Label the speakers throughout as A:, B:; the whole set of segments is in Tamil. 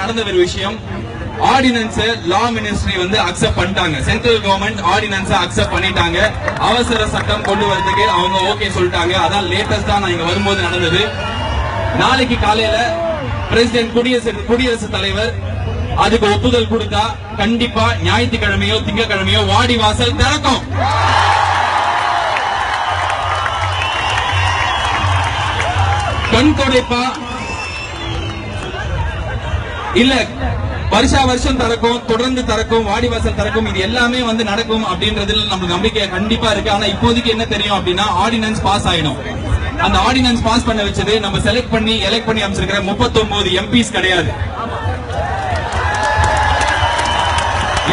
A: நடந்த ஒரு விஷயம். ஆர்டினன்ஸ் லா மினிஸ்ட்ரி வந்து அக்செப்ட் பண்ணிட்டாங்க. சென்ட்ரல் கவர்மெண்ட் ஆர்டினன்ஸ் அக்செப்ட் பண்ணிட்டாங்க. அவசர சட்டம் கொண்டு வரதுக்கு அவங்க ஓகே சொல்லிட்டாங்க. அதான் லேட்டஸ்டா நான் இங்க வரும்போது நடந்தது. நாளைக்கு காலையில பிரசிடென்ட் குடியரசுத் தலைவர் அதுக்கு ஒப்புதல் கொடுத்தா கண்டிப்பா ஞாயிற்றுக்கிழமையோ திங்கக்கிழமையோ வாடி வாசல் திறக்கும். கண் தொடைப்பா இல்ல வருஷா வருஷம் திறக்கும், தொடர்ந்து திறக்கும், வாடிவாசல் திறக்கும், இது எல்லாமே வந்து நடக்கும் அப்படின்றதுல நமக்கு நம்பிக்கை கண்டிப்பா இருக்கு. ஆனா இப்போதைக்கு என்ன தெரியும் அப்படின்னா ஆர்டினன்ஸ் பாஸ் ஆயிடும். அந்த ஆர்டினன்ஸ் பாஸ் பண்ண வச்சது நம்ம செலக்ட் பண்ணி எலெக்ட் பண்ணி அமைச்சிருக்கிற 39 எம்பிஸ் கிடையாது.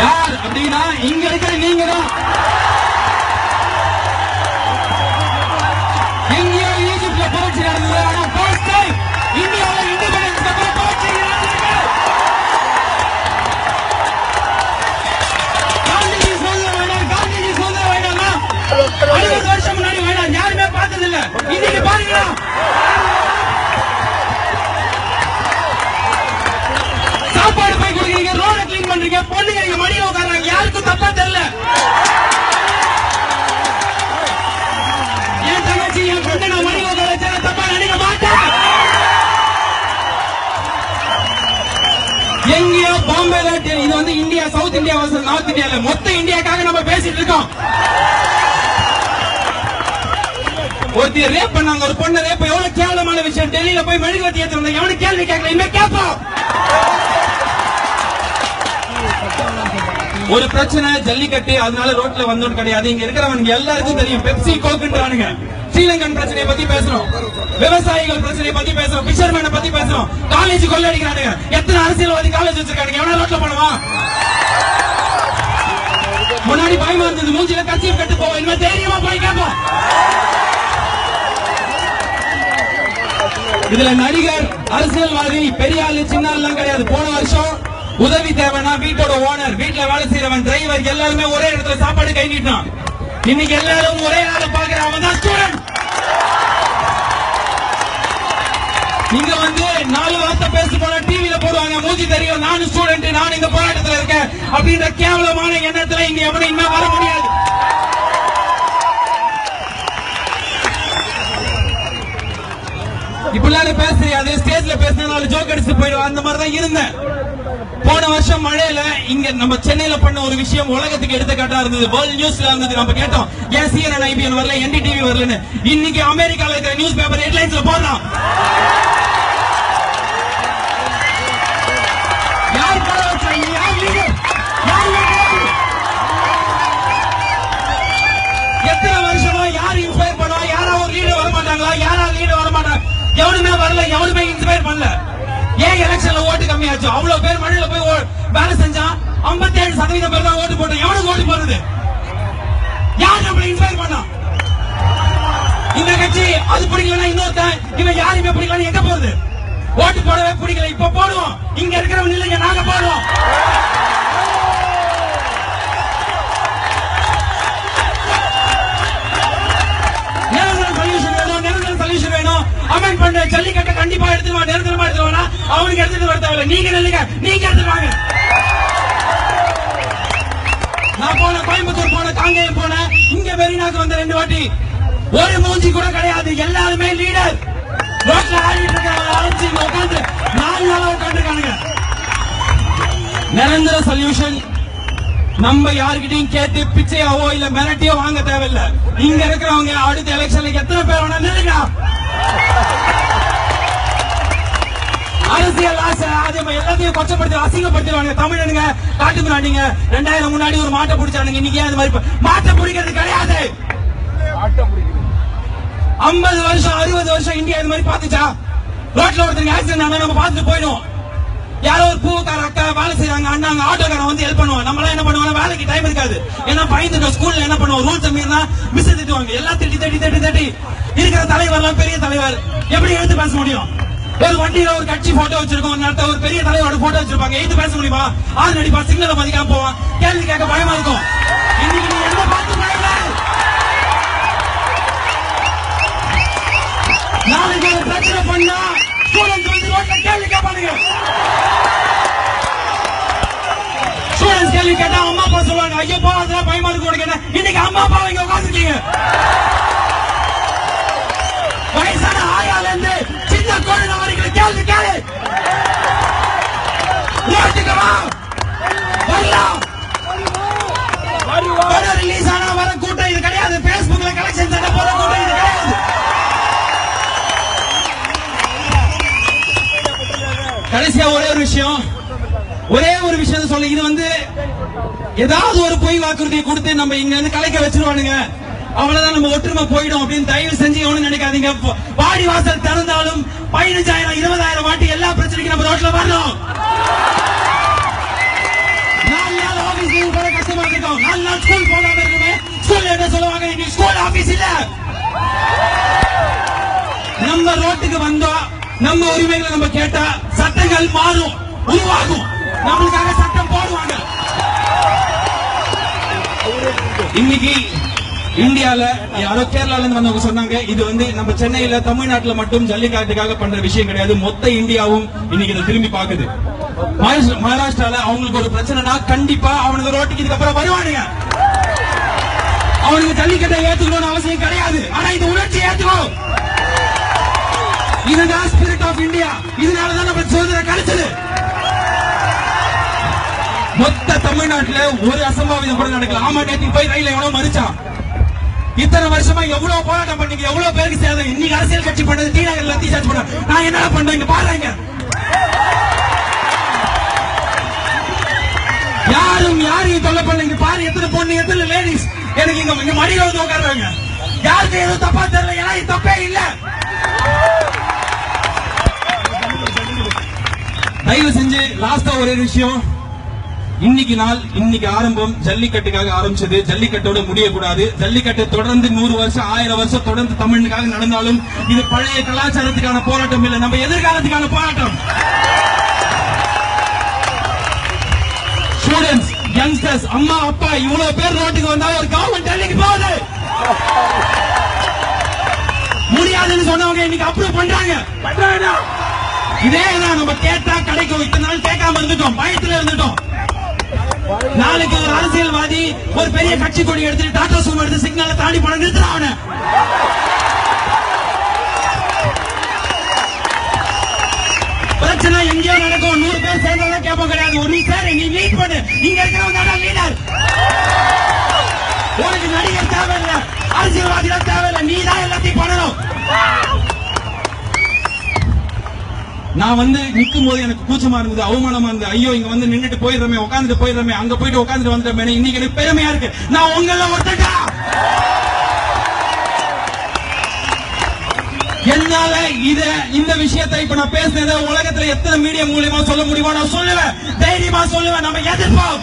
A: யார் அப்படின்னா இங்க இருக்கிற நீங்க தான். எங்கேயோ ஈஜிப்ட்ல புரட்சி நடந்தது, ஆனா ஃபர்ஸ்ட் டைம் இந்தியாவில் இண்டிபெண்டன்ஸ் அப்புறம் புரட்சி நடந்திருக்கு. காந்திஜி சுதந்திரம் வேணும், காந்திஜி சுதந்திரம் வேணும்னா 60 வருஷம் முன்னாடி வேணும், யாருமே பார்த்தது இல்ல. இன்னைக்கு பாருங்க, சாப்பாடு போய் கொடுக்குறீங்க, ரோட கிளீன் பண்றீங்க, பொண்ணுங்க நீங்க மடியில உட்கார்றாங்க, யாருக்கும் தப்பா தெரியல. என் தங்கச்சி என் பொண்ணு நான் மடியில உட்கார வச்சா தப்பா நினைக்க மாட்டேன். எங்கேயோ பாம்பேல இது வந்து India, south India versus north இந்தியால மொத்த இந்தியாக்காக நம்ம பேசிட்டு இருக்கோம். ஒருத்தி ரேப் பண்ணாங்க, ஒரு பொண்ணு ரேப், எவ்வளவு கேவலமான விஷயம். டெல்லியில போய் மெழுகுவர்த்தி ஏத்தி வந்தாங்க, எவனு கேள்வி கேட்கல, இனிமே கேட்போம். ஒரு பிரச்சனை ஜல்லிக்கட்டு, அதனால ரோட்ல வந்தோம் கிடையாது. இங்க இருக்கிறவங்க எல்லாருக்கும் தெரியும், பெப்சி கோக்குன்றானுங்க. ஸ்ரீலங்கன் பிரச்சனையை பத்தி பேசுறோம், விவசாயிகள் பிரச்சனையை பத்தி பேசுறோம், பிஷர்மேனை பத்தி பேசுறோம், காலேஜ் கொள்ளடிக்கிறானுங்க. எத்தனை அரசியல்வாதி காலேஜ் வச்சிருக்கானுங்க, எவனா ரோட்ல பண்ணுவான்? முன்னாடி பயமா இருந்தது, மூஞ்சில கட்சியை கட்டு போவோம், இனிமே தைரியமா போய் கேட்போம். இதுல நடிகர், அரசியல்வாதி, பெரிய ஆளு சின்ன ஆள் கிடையாது. போன வருஷம் உதவி தேவைன்னா வீட்டோட ஓனர், வீட்டுல வேலை செய்யறவன், டிரைவர் எல்லாருமே ஒரே இடத்துல சாப்பாடு கை நீட்டான். இன்னைக்கு எல்லாரும் ஒரே ஆளை பாக்குறவன் தான் ஸ்டூடெண்ட். இங்க வந்து 4 வார்த்தை பேசி போனா டிவில போடுவாங்க, மூஞ்சி தெரியும், நானும் ஸ்டூடெண்ட், நான் இந்த போராட்டத்தில் இருக்கேன் அப்படின்ற கேவலமான எண்ணத்துல இங்க எவனும் இனிமே வர முடியாது. இப்படிலாம் பேசுறியா, அதே ஸ்டேஜ்ல பேசினாலும் ஜோக் அடிச்சு போயிடும். அந்த மாதிரி தான் இருந்தேன். போன வருஷம் மழையில இங்க நம்ம சென்னையில பண்ண ஒரு விஷயம் உலகத்துக்கு எடுத்துக்காட்டா இருந்தது. வேர்ல்ட் நியூஸ்ல இருந்தது. நம்ம கேட்டோம், ஏன் CNN IBN வரல, NDTV வரலன்னு. இன்னைக்கு அமெரிக்கால இருக்கிற நியூஸ் பேப்பர் ஹெட்லைன்ஸ்ல போடுறான். யார் பட வச்சாங்க? யார் லீடர்? எத்தனை வருஷமா யார் இன்ஸ்பயர் பண்ணுவா? யாரா ஒரு லீடர் வர மாட்டாங்களா? யாரா லீடர் வர மாட்டாங்க? எவனுமே வரல, எவனுமே இன்ஸ்பயர் பண்ணல. ஏன் எலெக்ஷன்ல ஓட்டு கம்மியாச்சு? அவ்வளவு பேர் மழையில போய் வேலை செஞ்சா 57% பேர் தான் ஓட்டு போட்டோம். எவனுக்கு ஓட்டு போறது? யார் நம்மளை இன்ஸ்பயர் பண்ணா? இந்த கட்சி அது பிடிக்கலன்னா இன்னொருத்தன், இவன் யாருமே பிடிக்கலன்னு எங்க போறது? ஓட்டு போடவே பிடிக்கல, இப்ப போடுவோம். இங்க இருக்கிறவங்க இல்லைங்க, நாங்க போடுவோம். அமெண்ட் பண்ண ஜல்லிக்கட்டை கண்டிப்பா எடுத்துருவான். நிரந்தரமா எடுத்துருவானா? அவனுக்கு எடுத்துட்டு வர தேவையில்லை. நீங்க நில்லுங்க, நீங்க எடுத்துருவாங்க. நான் போன கோயம்புத்தூர் போன, காங்கேயம் போன, இங்க மெரினாக்கு வந்த 2 வாட்டி. ஒரு மூஞ்சி கூட கிடையாது. எல்லாருமே லீடர். ரோட்ல ஆடிட்டு இருக்காங்க, அரைச்சு உட்காந்து 4 நாளா உட்காந்துருக்கானுங்க. நிரந்தர சொல்யூஷன் நம்ம யாருக்கிட்டையும் கேட்டு பிச்சையாவோ இல்ல மிரட்டியோ வாங்க தேவையில்லை. இங்க இருக்கிறவங்க அடுத்த எலெக்ஷன்ல எத்தனை பேர் வேணா நில்லுங்க. அரசியல் ஆசை எல்லாத்தையும் கொச்சப்படுத்தி அசிங்கப்படுத்துவாங்க. தமிழனுங்க காட்டு மிராண்டிங்க. 2000 முன்னாடி ஒரு மாட்டை பிடிச்சானுங்க, இன்னைக்கு அது மாதிரி மாட்டை பிடிக்கிறது கிடையாது. 50 வருஷம் 60 வருஷம் இந்தியா இது மாதிரி பாத்துச்சா? ரோட்ல ஒருத்தருக்கு ஆக்சிடென்ட் ஆனா நம்ம பார்த்துட்டு போயிடும். யாரோ ஒரு பூக்கார அக்கா வேலை செய்யறாங்க, அண்ணாங்க ஆட்டோக்காரன் வந்து ஹெல்ப் பண்ணுவாங்க. நம்ம எல்லாம் என்ன பண்ணுவாங்க? வேலைக்கு டைம் இருக்காது. ஏன்னா பயந்துட்டோம். ஸ்கூல்ல என்ன பண்ணுவோம்? ரூல்ஸ் மீறினா மிஸ் திட்டுவாங்க. எல்லாம் தட்டி இருக்கிற தலைவர்லாம் பெரிய தலைவர் எப்படி எடுத்து பேச முடியும்? ஒரு வண்டியில ஒரு கட்சி போட்டோ வச்சிருக்கோம், ஒரு நேரத்தை ஒரு பெரிய தலைவரோட போட்டோ வச்சிருப்பாங்க. எடுத்து பேச முடியுமா? ஆள் நடிப்பா, சிக்னலை மதிக்காம போவான். கேள்வி கேட்க பயமா இருக்கும். இன்னைக்கு நீ எந்த பார்த்து நாளைக்கு ஒரு பிரச்சனை பண்ணா ஸ்டூடெண்ட்ஸ் வந்து ரோட்ல கேள்வி கேட்பானுங்க. கேள்வி கேட்டா அம்மா அப்பா சொல்லுவாங்க, ஐயோ போவாதெல்லாம் பயமா இருக்கு உனக்கு. இன்னைக்கு அம்மா அப்பா இங்க உட்காந்துருக்கீங்க. வயசான ஆயால இருந்து சின்ன குழந்தை வரைக்கும் கேள்வி கேளு. ரோட்டுக்கு வா, வரலாம். படம் ரிலீஸ் ஆனா வர கூட்டம் இது கிடையாது. பேஸ்புக்ல கலெக்ஷன் சண்டை போற கூட்டம் இது கிடையாது. கடைசியா ஒரே ஒரு விஷயம் சொல்ல, இது வந்து ஏதாவது ஒரு பொய் வாக்குறுதியை கொடுத்து நம்ம இங்க இருந்து கலைக்க வச்சிருவானுங்க, அவ்வளவுதான் நம்ம ஒற்றுமை போயிடும் அப்படின்னு தயவு செஞ்சு எவனும் நினைக்காதீங்க. வாடி வாசல் திறந்தாலும் 15,000 20,000 வாட்டி எல்லா பிரச்சனைக்கும் நம்ம ரோட்ல வரணும். 4 நாள் ஆபீஸ் லீவ் போட கஷ்டமா இருக்கும். 4 நாள் ஸ்கூல் போகாம இருக்குமே. ஸ்கூல் என்ன சொல்லுவாங்க, இன்னைக்கு ஸ்கூல் ஆபீஸ் இல்ல. நம்ம ரோட்டுக்கு வந்தோம், நம்ம உரிமைகளை நம்ம கேட்டா சட்டங்கள் மாறும், உருவாகும், நம்மளுக்காக சட்டம் போடுவாங்க. இன்னைக்கு இந்தியால யாரோ கேரளால இருந்து வந்தவங்க சொன்னாங்க, இது வந்து நம்ம சென்னையில தமிழ்நாட்டுல மட்டும் ஜல்லிக்கட்டுக்காக பண்ற விஷயம் கிடையாது, மொத்த இந்தியாவும் இன்னைக்கு இதை திரும்பி பாக்குது. மகாராஷ்டிரால அவங்களுக்கு ஒரு பிரச்சனைனா கண்டிப்பா அவனுக்கு ரோட்டுக்கு இதுக்கப்புறம் வருவானுங்க. அவனுக்கு ஜல்லிக்கட்டை ஏத்துக்கணும்னு அவசியம் கிடையாது, ஆனா இந்த உணர்ச்சி ஏத்துக்கணும். இதுதான் ஸ்பிரிட் ஆஃப் இந்தியா. இதனாலதான் நம்ம சுதந்திரம் கிடைச்சது. மொத்த தமிழ்நாட்டுல ஒரு அசம்பாவிதம் கூட நடக்கல. ஆமா, நேற்று போய் ரயில எவ்வளவு மறிச்சான். இத்தனை வருஷமா எவ்வளவு போராட்டம் பண்ணீங்க, எவ்வளவு பேருக்கு சேதம். இன்னைக்கு அரசியல் கட்சி பண்ணது டி நகர்ல தீசார்ஜ் பண்ண நான் என்ன பண்றேன் இங்க பாருங்க. யாரையும் தொல்லை பண்ணீங்க பாரு. எத்தனை பொண்ணு, எத்தனை லேடிஸ் எனக்கு இங்க மடியில வந்து உட்கார்றாங்க. யாருக்கு எதுவும் தப்பா தெரியல, ஏன்னா இது தப்பே இல்ல. தயவு செஞ்சு லாஸ்டா ஒரே விஷயம், இன்னைக்கு ஆரம்பம் ஜல்லிக்கட்டுக்காக ஆரம்பிச்சது. ஜல்லிக்கட்டோட முடியக்கூடாது. ஜல்லிக்கட்டு தொடர்ந்து 100 வருஷம் 1000 வருஷம் தொடர்ந்து தமிழுக்காக நடந்தாலும் இது பழைய கலாச்சாரத்துக்கான போராட்டம் இல்ல, நம்ம எதிர்காலத்துக்கான போராட்டம். ஸ்டூடெண்ட்ஸ், யங்ஸ்டர்ஸ், அம்மா அப்பா இவ்வளவு பேர் ரோட்டுக்கு வந்தா ஒரு கவர்மெண்ட் டெல்லிக்கு போகுது. முடியாதுன்னு சொன்னவங்க இன்னைக்கு அப்ரூவ் பண்றாங்க. இதே நம்ம கேட்டா கிடைக்கும். இத்தனை நாள் கேட்காம இருந்துட்டோம், பயத்துல இருந்துட்டோம். நாளைக்கு ஒரு அரசியல்வாதி ஒரு பெரிய கட்சி கொடி எடுத்துட்டு டாடா சூம் எடுத்து சிக்னலை தாண்டி போன நிறுத்துறான் அவனை. பிரச்சனை எங்கேயோ நடக்கும். 100 பேர் சேர்ந்தாலும் கேட்போம் கிடையாது. ஒரு பேர் நீ லீட் பண்ணு. இங்க இருக்கிறவங்க லீடர். உனக்கு நடிகர் தேவையில்லை, அரசியல்வாதிகள் தேவையில்லை, நீ தான் எல்லாத்தையும் பண்ணணும். நான் வந்து நிக்கும் போது எனக்கு கூச்சமா இருந்தது, அவமானமா இருந்தது. ஐயோ, இங்க வந்து நின்னுட்டு போயிடுறமே, உட்காந்துட்டு போயிடுறமே, அங்க போயிட்டு உட்காந்துட்டு வந்துட்டோமே. இன்னைக்கு எனக்கு பெருமையா இருக்கு, நான் உங்கள ஒருத்தட்டா. என்னால இந்த விஷயத்தை இப்ப நான் பேசினதை உலகத்துல எத்தனை மீடியா மூலியமா சொல்ல முடியுமோ நான் சொல்லுவேன், தைரியமா சொல்லுவேன். நம்ம எதிர்ப்போம்.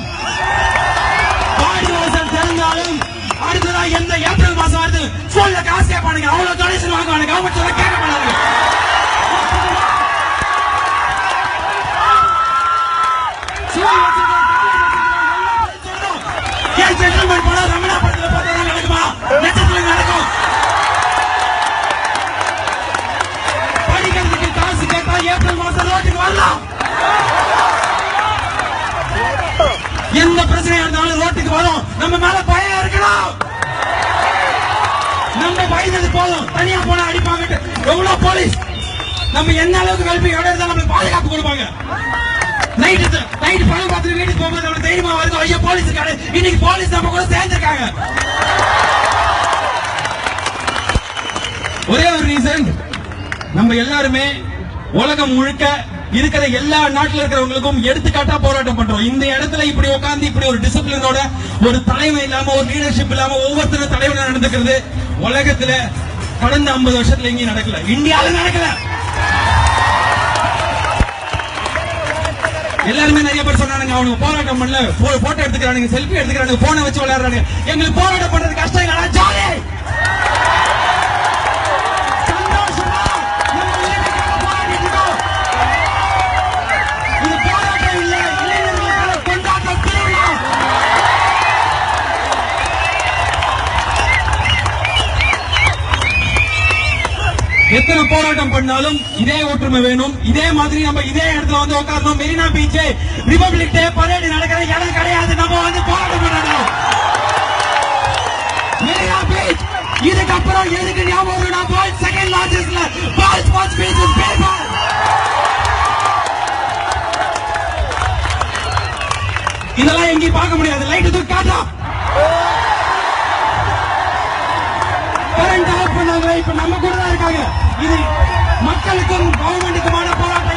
A: வாடி வாசல் திறந்தாலும் அடுத்ததா எந்த ஏப்ரல் மாசம் வருது போன்ல காசு கேட்பானுங்க, அவ்வளவு டொனேஷன் வாங்குவானுங்க, கவர்மெண்ட் சொல்ல கேட்க மாட்டாங்க. செட்டில்மெண்ட் போனா ரமணா படத்துல பார்த்தா நடக்குமா? நட்சத்திரம் நடக்கும். படிக்கிறதுக்கு காசு கேட்டா ஏப்ரல் மாசம் ரோட்டுக்கு வரலாம். எந்த பிரச்சனையா இருந்தாலும் ரோட்டுக்கு வரும். நம்ம மேல பயம் இருக்கணும். நம்ம பயந்தது போதும். தனியா போனா அடிப்பாங்க. எவ்வளவு போலீஸ் நம்ம என்ன அளவுக்கு கல்வி எவ்வளவு இருந்தாலும் நம்மளுக்கு பாதுகாப்பு கொடுப்பாங்க. நைட் பணம் பார்த்து வீட்டுக்கு போகும்போது நம்ம தைரியமா வருது, ஐயோ போலீஸ் இருக்காரு. இன்னைக்கு போலீஸ் நம்ம கூட சேர்ந்திருக்காங்க. ஒரே ஒரு ரீசன், நம்ம எல்லாருமே உலகம் முழுக்க இருக்கிற எல்லா நாட்டில் இருக்கிறவங்களுக்கும் எடுத்துக்காட்டா போராட்டம் பண்றோம். இந்த இடத்துல இப்படி உட்கார்ந்து இப்படி ஒரு டிசிப்ளினோட ஒரு தலைமை இல்லாம ஒரு லீடர்ஷிப் இல்லாம ஒவ்வொருத்தரும் தலைவனா நடந்துக்கிறது உலகத்துல கடந்த 50 வருஷத்துல எங்கேயும் நடக்கல, இந்தியாவில நடக்கல. எல்லாருமே நிறைய பேர் சொன்னாங்க, அவனுக்கு போராட்டம் பண்ணல, போட்டோ எடுத்துக்கிறானுங்க, செல்ஃபி எடுத்துக்கிறானுங்க, போனை வச்சு விளையாடுறாங்க. எங்களுக்கு போராட்டம் பண்றது கஷ்டம் இல்லடா, ஜாலி. சந்தோஷமா இது போராட்டம் இல்ல, இளைஞர்களுக்கான கொண்டாட்ட திருவிழா. எத்தனை போராட்டம் பண்ணாலும் இதே ஒற்றுமை வேணும். இதே மாதிரி நம்ம இதே இடத்துல வந்து உட்காரணும். மெரினா பீச் ரிபப்ளிக் டே பரேடு நடக்கிற இடம் கிடையாது. நம்ம வந்து போராட்டம் பண்ணணும். மெரினா பீச் இதுக்கப்புறம் எதுக்கு ஞாபகம் வேர்ல்ட் செகண்ட் லார்ஜஸ்ட்ல ball sports beach is paper. இதெல்லாம் எங்கேயும் பார்க்க முடியாது. லைட் தூக்கி காட்டா கரண்ட் ஆஃப் பண்ணாங்க. இப்ப நம்ம கூட தான் இருக்காங்க. இது மக்களுக்கும் கவர்மெண்ட்டுக்குமான போராட்டம்.